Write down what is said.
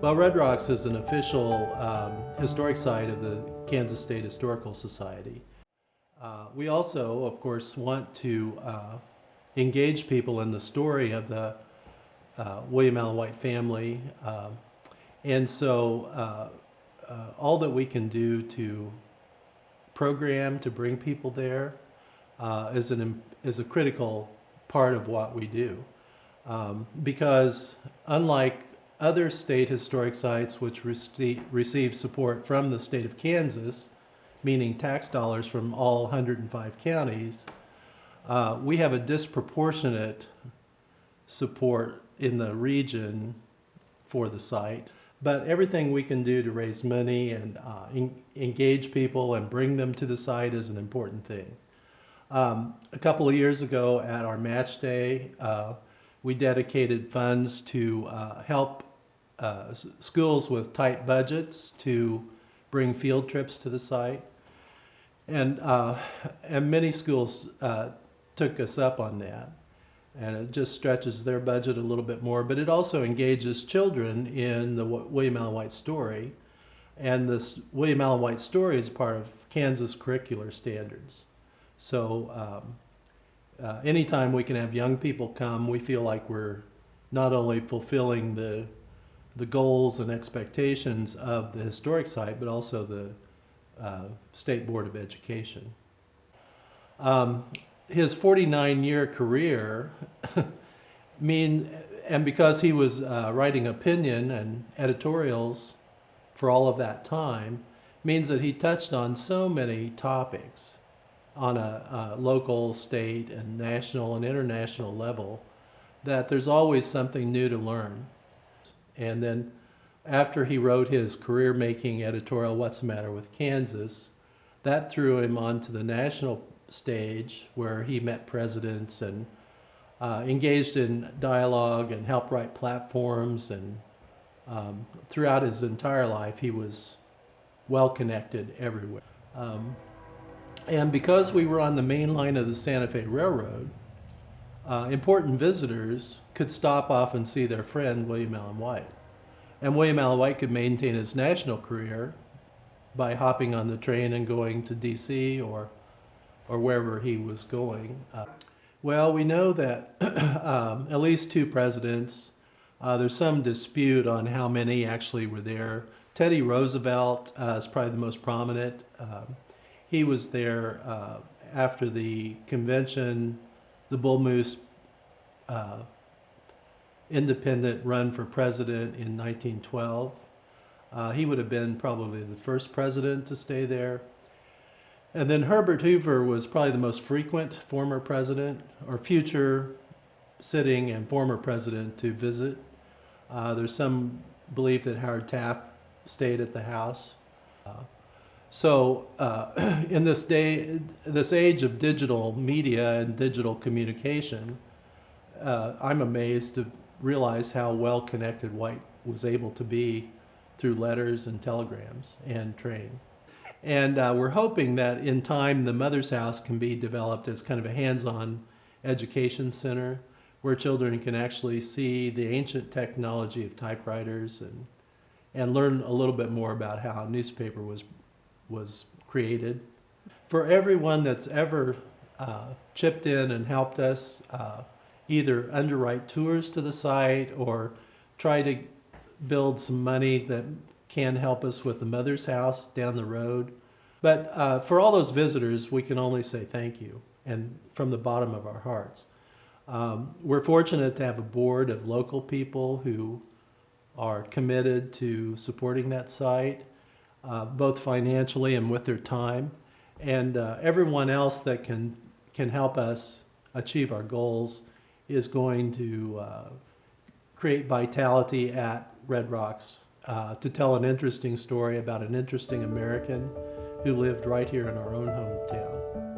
Well, Red Rocks is an official historic site of the Kansas State Historical Society. We also, of course, want to engage people in the story of the William Allen White family. And so all that we can do to program, to bring people there, is a critical part of what we do. Because unlike other state historic sites which receive support from the state of Kansas, meaning tax dollars from all 105 counties, we have a disproportionate support in the region for the site. But everything we can do to raise money and engage people and bring them to the site is an important thing. A couple of years ago at our match day, we dedicated funds to help schools with tight budgets to bring field trips to the site. And many schools took us up on that. And it just stretches their budget a little bit more, but it also engages children in the William Allen White story. And this William Allen White story is part of Kansas curricular standards. So anytime we can have young people come, we feel like we're not only fulfilling the goals and expectations of the historic site, but also the State Board of Education. His 49-year career and because he was writing opinion and editorials for all of that time, means that he touched on so many topics on a local, state, and national and international level that there's always something new to learn. And then after he wrote his career-making editorial, What's the Matter with Kansas, that threw him onto the national stage where he met presidents and engaged in dialogue and helped write platforms. And throughout his entire life, he was well-connected everywhere. And because we were on the main line of the Santa Fe Railroad, important visitors could stop off and see their friend, William Allen White. And William Allen White could maintain his national career by hopping on the train and going to DC or wherever he was going. Well, we know that at least 2 presidents, there's some dispute on how many actually were there. Teddy Roosevelt is probably the most prominent. He was there after the convention, the Bull Moose independent run for president in 1912. He would have been probably the first president to stay there. And then Herbert Hoover was probably the most frequent former president or future sitting and former president to visit. There's some belief that Howard Taft stayed at the house. So in this age of digital media and digital communication, I'm amazed to realize how well connected White was able to be through letters and telegrams and train. And we're hoping that in time the Mother's House can be developed as kind of a hands-on education center where children can actually see the ancient technology of typewriters and learn a little bit more about how a newspaper was created. For everyone that's ever chipped in and helped us either underwrite tours to the site or try to build some money that can help us with the Mother's House down the road. But for all those visitors, we can only say thank you, and from the bottom of our hearts. We're fortunate to have a board of local people who are committed to supporting that site, both financially and with their time. And everyone else that can help us achieve our goals is going to create vitality at Red Rocks to tell an interesting story about an interesting American who lived right here in our own hometown.